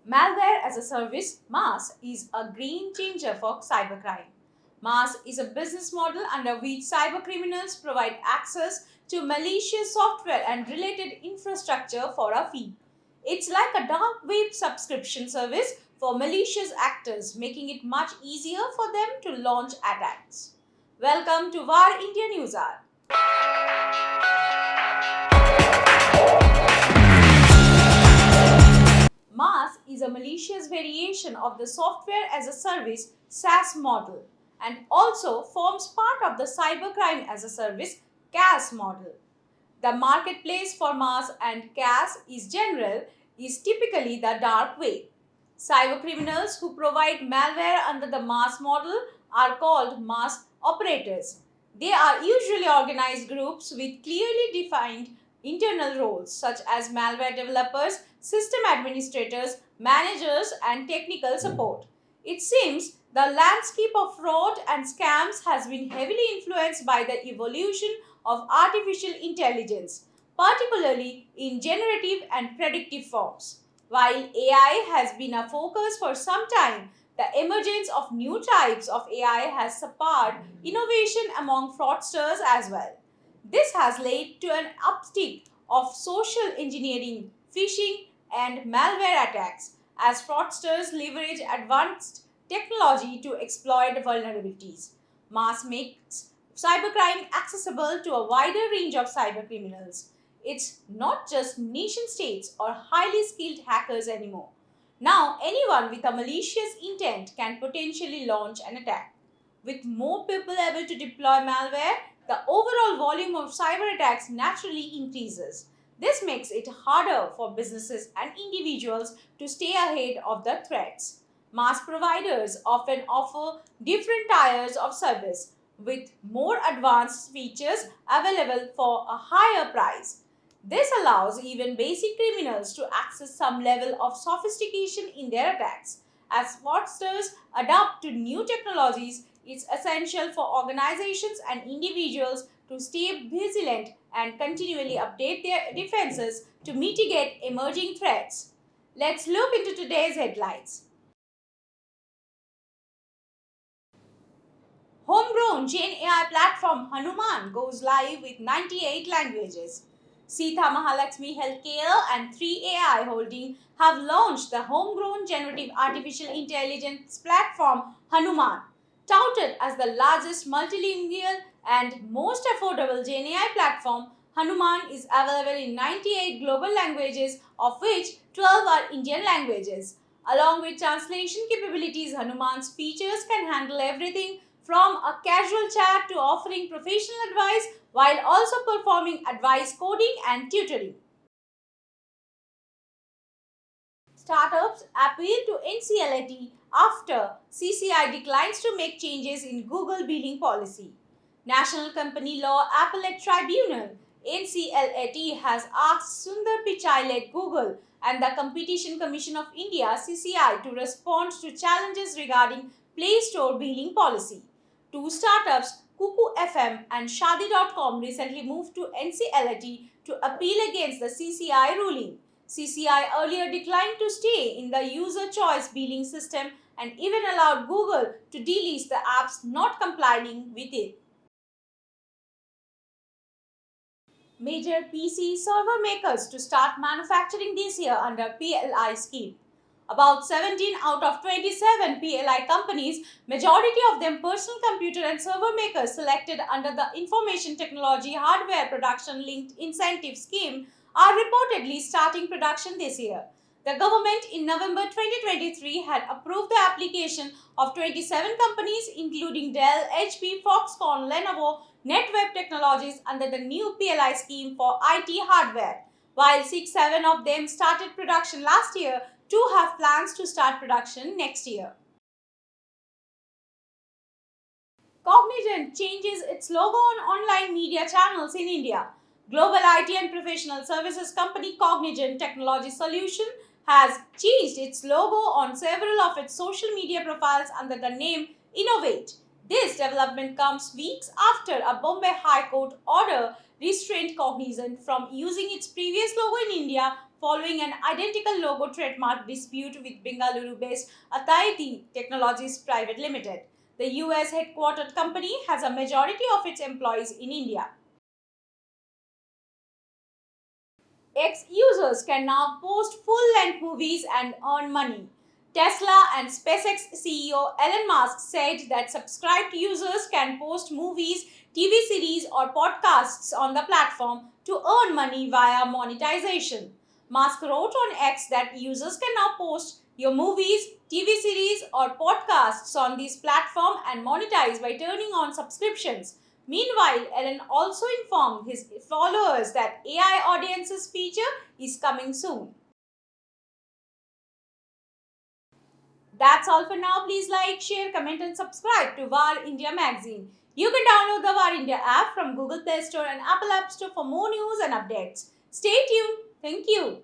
Malware as a service, MAS, is a game changer for cybercrime. MAS is a business model under which cybercriminals provide access to malicious software and related infrastructure for a fee. It's like a dark web subscription service for malicious actors, making it much easier for them to launch attacks. Welcome to VAR India News Hour. MAS is a malicious variation of the software as a service SaaS model and also forms part of the cybercrime as a service CAS model. The marketplace for MAS and CAS is typically the dark web. Cybercriminals who provide malware under the MAS model are called MAS operators. They are usually organized groups with clearly defined internal roles such as malware developers, system administrators, managers, and technical support. It seems the landscape of fraud and scams has been heavily influenced by the evolution of artificial intelligence, particularly in generative and predictive forms. While AI has been a focus for some time, the emergence of new types of AI has spurred innovation among fraudsters as well. This has led to an uptick of social engineering, phishing, and malware attacks as fraudsters leverage advanced technology to exploit vulnerabilities. MAS makes cybercrime accessible to a wider range of cybercriminals. It's not just nation states or highly skilled hackers anymore. Now, anyone with a malicious intent can potentially launch an attack. With more people able to deploy malware, the overall volume of cyber attacks naturally increases. This makes it harder for businesses and individuals to stay ahead of the threats. MAS providers often offer different tiers of service with more advanced features available for a higher price. This allows even basic criminals to access some level of sophistication in their attacks. As fraudsters adapt to new technologies, it's essential for organizations and individuals to stay vigilant and continually update their defenses to mitigate emerging threats. Let's look into today's headlines. Homegrown Gen AI platform Hanuman goes live with 98 languages. Sita Mahalakshmi Healthcare and 3AI Holding have launched the homegrown generative artificial intelligence platform Hanuman. Touted as the largest multilingual and most affordable Gen AI platform, Hanuman is available in 98 global languages, of which 12 are Indian languages. Along with translation capabilities, Hanuman's features can handle everything from a casual chat to offering professional advice while also performing advice coding and tutoring. Startups appeal to NCLAT after CCI declines to make changes in Google billing policy. National Company Law Appellate Tribunal NCLAT has asked Sundar Pichai-led Google and the Competition Commission of India CCI to respond to challenges regarding Play Store billing policy. Two startups, Kuku FM and Shadi.com, recently moved to NCLAT to appeal against the CCI ruling. CCI earlier declined to stay in the user choice billing system and even allowed Google to delist the apps not complying with it. Major PC server makers to start manufacturing this year under PLI scheme. About 17 out of 27 PLI companies, majority of them personal computer and server makers selected under the Information Technology Hardware Production Linked Incentive Scheme, are reportedly starting production this year. The government in November 2023 had approved the application of 27 companies including Dell, HP, Foxconn, Lenovo, NetWeb Technologies under the new PLI scheme for IT hardware. While 6-7 of them started production last year, two have plans to start production next year. Cognizant changes its logo on online media channels in India. Global IT and professional services company Cognizant Technology Solution has changed its logo on several of its social media profiles under the name Innovate. This development comes weeks after a Bombay High Court order restrained Cognizant from using its previous logo in India following an identical logo trademark dispute with Bengaluru-based Ataiti Technologies Private Limited. The US headquartered company has a majority of its employees in India. X users can now post full-length movies and earn money. Tesla and SpaceX CEO Elon Musk said that subscribed users can post movies, TV series, or podcasts on the platform to earn money via monetization. Musk wrote on X that users can now post your movies, TV series, or podcasts on this platform and monetize by turning on subscriptions. Meanwhile, Elon also informed his followers that AI audiences feature is coming soon. That's all for now. Please like, share, comment and subscribe to VAR India magazine. You can download the VAR India app from Google Play Store and Apple App Store for more news and updates. Stay tuned. Thank you.